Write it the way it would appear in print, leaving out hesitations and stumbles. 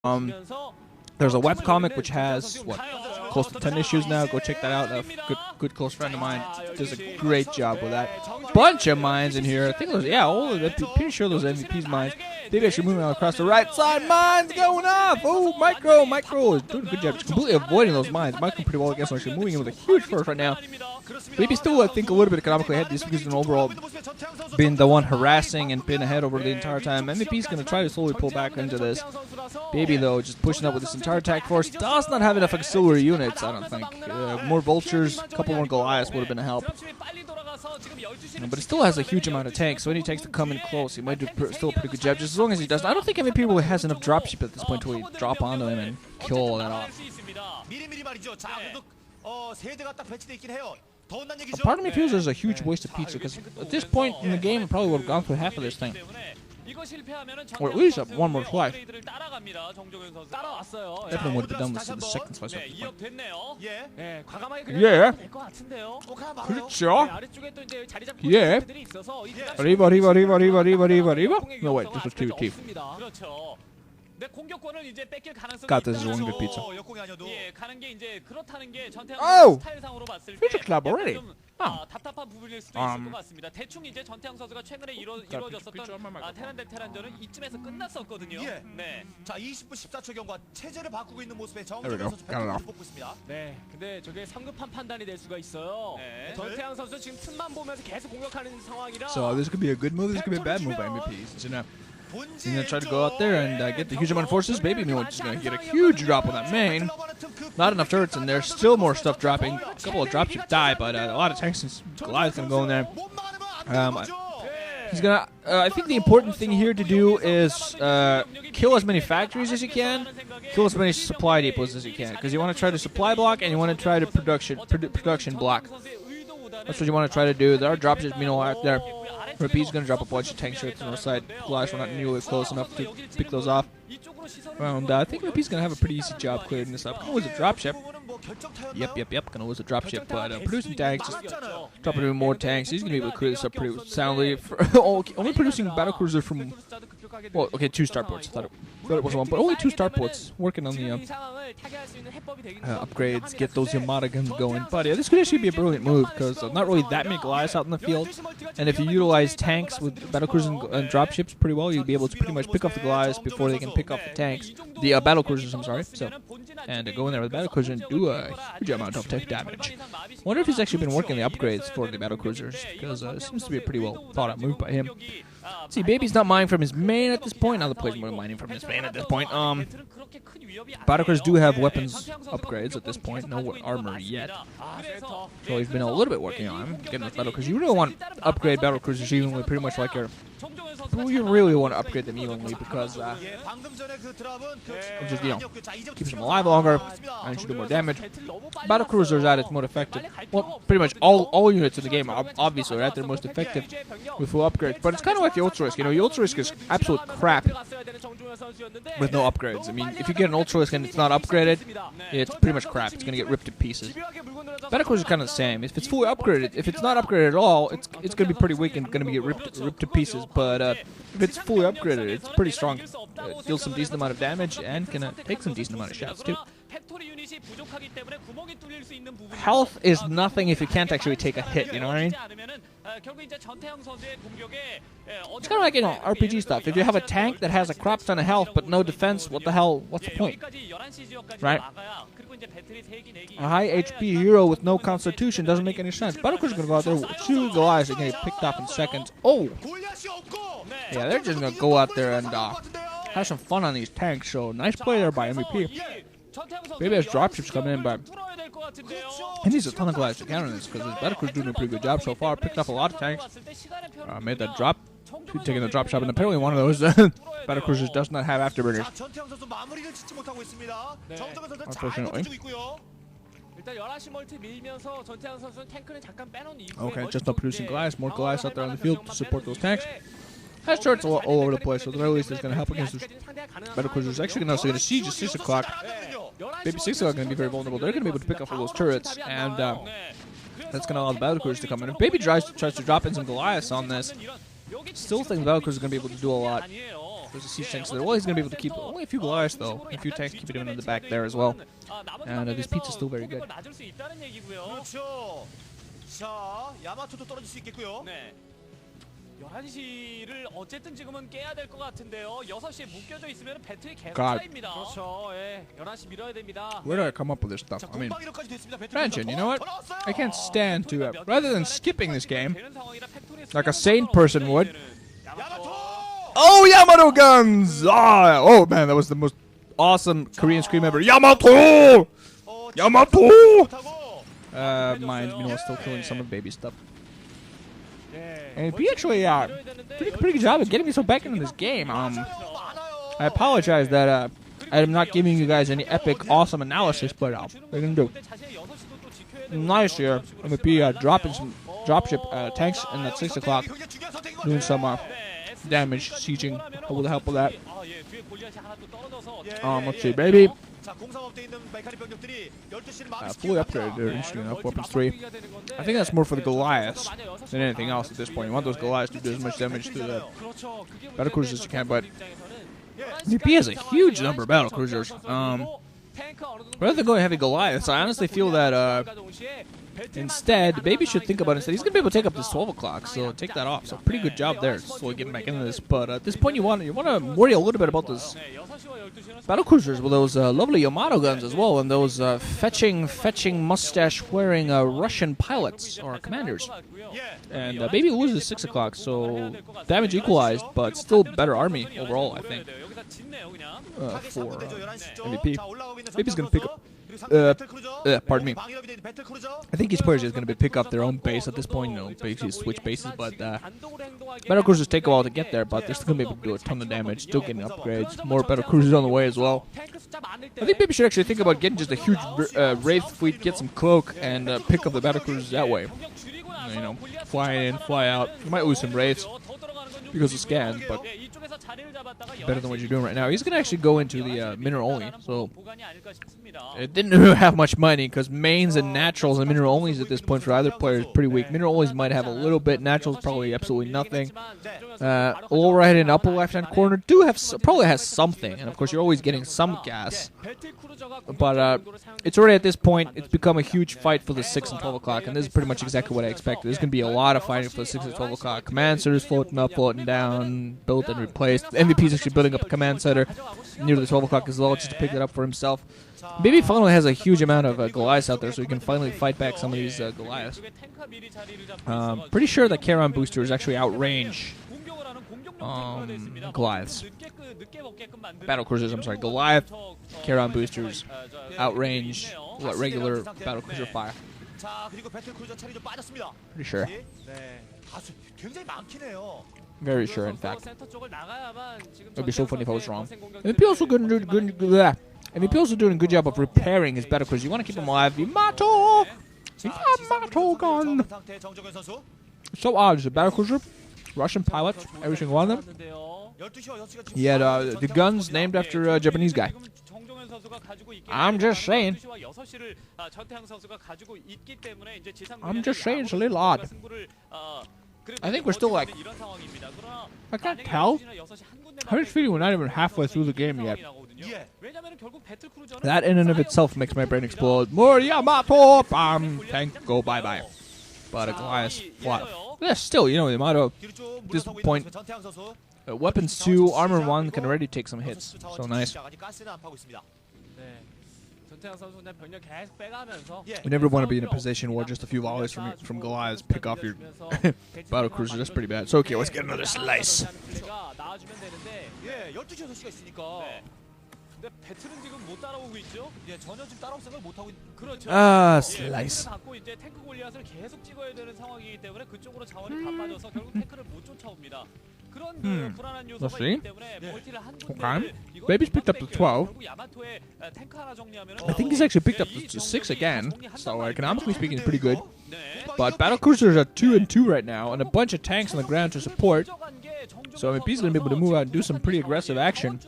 There's a webcomic which has, what, close to 10 issues now. Go check that out. A good close friend of mine does a great job with that. Bunch of mines in here. I think those, yeah, all of them. Pretty sure those MVP's mines. Maybe I should move across the right side. Mines going off. Oh, Micro is doing a good job. Just completely avoiding those mines. Micro pretty well against him. Actually moving in with a huge force right now. Maybe still, I think, a little bit economically ahead just because of an overall being the one harassing and been ahead over the entire time. MVP's going to try to slowly pull back into this. BaBy, though, just pushing up with this entire attack force. Does not have enough auxiliary units, I don't think. More vultures, a couple more Goliaths would have been a help. But it still has a huge amount of tanks, so any tanks that come in close, he might do still a pretty good job, just as long as he doesn't. I don't think MVP really has enough dropship at this point to really drop onto him and kill all that off. A part of me feels there's a huge waste of pizza, because at this point in the game, I probably would have gone through half of this thing. Or at least one more slice. Definitely would have been done with the second slice at this point. Yeah. 그렇죠. Yeah. Arriba. No, wait, this was TVT. God, this is one good pizza. Oh! Pizza club already. Oh. 대충 이제 전태양 선수가 최근에 이루어졌었던 테란 대 테란전은 이쯤에서 끝났었거든요. 네. 자, 20분 14초 경과 체제를 바꾸고 있는 모습의 정재현 선수 패턴을 뽑고 있습니다. 네. 근데 저게 성급한 판단이 될 수가 있어요. 네. 전태양 선수 지금 틈만 보면서 계속 공격하는 상황이라. So this could be a good move, this could be a bad move by MVP. He's gonna try to go out there and get the huge amount of forces. BaBy just gonna get a huge drop on that main. Not enough turrets in there. Still more stuff dropping. A couple of dropships die, but a lot of tanks and Goliath's gonna go in there. He's gonna. I think the important thing here to do is kill as many factories as you can, kill as many supply depots as you can, because you want to try to supply block and you want to try to production block. That's what you want to try to do. There are dropships, meanwhile, out there. Repeat's gonna drop a bunch of tanks straight to the north side. Goliaths were not nearly close enough to pick those off. And I think Repeat's gonna have a pretty easy job clearing this up. Gonna lose a dropship. Yep. Gonna lose a dropship, but producing tanks, just dropping even more tanks. He's gonna be able to clear this up pretty soundly. Only producing battlecruiser from, well, okay, 2 starports. I thought it was 1, but only 2 starports working on the upgrades, get those Yamada guns going. But yeah, this could actually be a brilliant move because not really that many Goliaths out in the field, and if you utilize tanks with battlecruisers and dropships pretty well, you'll be able to pretty much pick off the Goliaths before they can pick off the tanks, the battlecruisers. I'm sorry. So, and go in there with the battlecruiser and do a huge amount of tank damage. I wonder if he's actually been working the upgrades for the battlecruisers because it seems to be a pretty well thought out move by him. See, BaBy's not mining from his main at this point. Now the player's more mining from his main at this point. Battlecruisers do have weapons upgrades at this point. No armor yet. So he's been a little bit working on him, getting those battlecruisers. You really want to upgrade battlecruisers evenly, pretty much like your. You really want to upgrade them evenly because just, keeps them alive longer and should do more damage. Battlecruisers at its most effective. Well, pretty much all units in the game are obviously at their most effective with full upgrades. But it's kind of like the Ultra Risk. The Ultra Risk is absolute crap with no upgrades. I mean, if you get an Ultra Risk and it's not upgraded, it's pretty much crap. It's going to get ripped to pieces. Battlecruisers is kind of the same. If it's fully upgraded, if it's not upgraded at all, it's going to be pretty weak and going to get ripped to pieces. But if it's fully upgraded, it's pretty strong. It deals some decent amount of damage and can take some decent amount of shots too. Health is nothing if you can't actually take a hit, you know what I mean? It's kind of like, RPG stuff. If you have a tank that has a crap ton of health but no defense, what the hell, what's the point? Right? A high HP hero with no constitution doesn't make any sense. Battlecruiser's gonna go out there with 2 Goliaths are gonna get picked off in seconds. Oh! Yeah, they're just gonna go out there and have some fun on these tanks, so nice play there by MVP. BaBy has dropships coming in, but he needs a ton of Goliaths to counter this because his Battlecruiser's doing a pretty good job so far. Picked up a lot of tanks. Made that drop. Taking the drop shot, and apparently one of those Battlecruisers does not have afterburners. Unfortunately. Okay, just not producing Goliaths. More Goliaths out there on the field to support those tanks. Has turrets all over the place, so at the very least it's going to help against this Battlecruisers. Actually, going to siege at 6 o'clock. BaBy 6 o'clock going to be very vulnerable. They're going to be able to pick up all those turrets, and that's going to allow the Battlecruisers to come in. If BaBy tries to drop in some Goliaths on this, still think the Battlecruisers are going to be able to do a lot. There's a siege tank there. Well, he's going to be able to keep only a few Goliaths, though. A few tanks keeping him in the back there as well. And this pizza's still very good. 그렇죠. 자, 야마토도 떨어질 수 있겠고요. 네. 11시를 어쨌든 지금은 깨야 될 것 같은데요. 6시에 묶여져 있으면 배틀이 계속 쌓입니다. 그렇죠. 예. 11시 밀어야 됩니다. Where do I come up with this stuff? 자, I mean, 공방이로까지 됐습니다. 배틀 Mansion, you know what? I can't stand to, rather than skipping this game, 되는 상황이라 팩토리에 like a sane person would. 야마토! Oh, Yamato guns! Ah, oh man, that was the most awesome Korean scream ever. Yamato! Yamato! Mine's meanwhile still killing some of the baby stuff. And he actually pretty good job of getting me so back into this game. I apologize that I'm not giving you guys any epic, awesome analysis, but we're gonna do. Nice here. MVP dropping some dropship tanks in at 6 o'clock, doing some damage, sieging with the help of that. Let's see, baby. Fully upgraded. They're interesting enough. Weapons 3. I think that's more for the Goliaths than anything else at this point. You want those Goliaths to do as much damage to the battle cruisers as you can, but VP has a huge number of battle cruisers. Rather than going heavy Goliaths, I honestly feel that instead, BaBy should think about it. Instead, he's gonna be able to take up this 12 o'clock, so take that off. So pretty good job there, slowly getting back into this. But at this point, you want to worry a little bit about those battle cruisers with those lovely Yamato guns as well, and those fetching mustache-wearing Russian pilots or commanders. And BaBy loses 6 o'clock, so damage equalized, but still better army overall, I think. For MVP, BaBy's gonna pick up. Pardon me. I think each player is going to pick up their own base at this point, basically switch bases, but battle cruisers take a while to get there, but they're still going to be able to do a ton of damage, still getting upgrades, more battle cruisers on the way as well. I think BaBy should actually think about getting just a huge Wraith fleet, get some cloak, and pick up the battle cruisers that way. You know, fly in, fly out. You might lose some Wraiths because of scans, but better than what you're doing right now. He's going to actually go into the mineral only, so it didn't have much money because mains and naturals and mineral onlys at this point for either player is pretty weak. Mineral onlys might have a little bit, naturals probably absolutely nothing. Lower right and upper left hand corner probably has something, and of course you're always getting some gas. But it's already at this point, it's become a huge fight for the 6 and 12 o'clock, and this is pretty much exactly what I expected. There's going to be a lot of fighting for the 6 and 12 o'clock. Command centers floating up, floating down, built and replaced. MVP's actually building up a command center near the 12 o'clock as well, just to pick it up for himself. BaBy finally has a huge amount of Goliaths out there, so he can finally fight back some of these Goliaths. Pretty sure that Terran booster is actually outrange Goliaths. Battle cruisers, I'm sorry. Goliath, Terran boosters, outrange regular battle cruiser fire. Pretty sure. Very sure, in fact. It would be so funny if I was wrong. MVP also MVP also doing a good job of repairing his battle cruisers. You want to keep him alive. Yamato! Yamato gun! So odd. There's a battle cruiser, Russian pilots, every single one of them. He had the guns named after a Japanese guy. I'm just saying. I'm just saying it's a little odd. I think we're still like, I can't tell. I have a feeling we're not even halfway through the game yet. That in and of itself makes my brain explode. More Yamato! Tank, go bye-bye. But a Goliath, what? Yeah, still, you know, Yamato, at this point, weapons 2, armor 1 can already take some hits. So nice. You never want to be in a position where just a few volleys from Goliaths pick off your battle cruiser. That's pretty bad. So, okay, let's get another slice. Slice. Let's see. Okay. BaBy's picked up the 12. I think he's actually picked up the 6 again. So economically speaking, it's pretty good. But battle cruisers are 2 and 2 right now, and a bunch of tanks on the ground to support. So MVP's going to be able to move out and do some pretty aggressive action.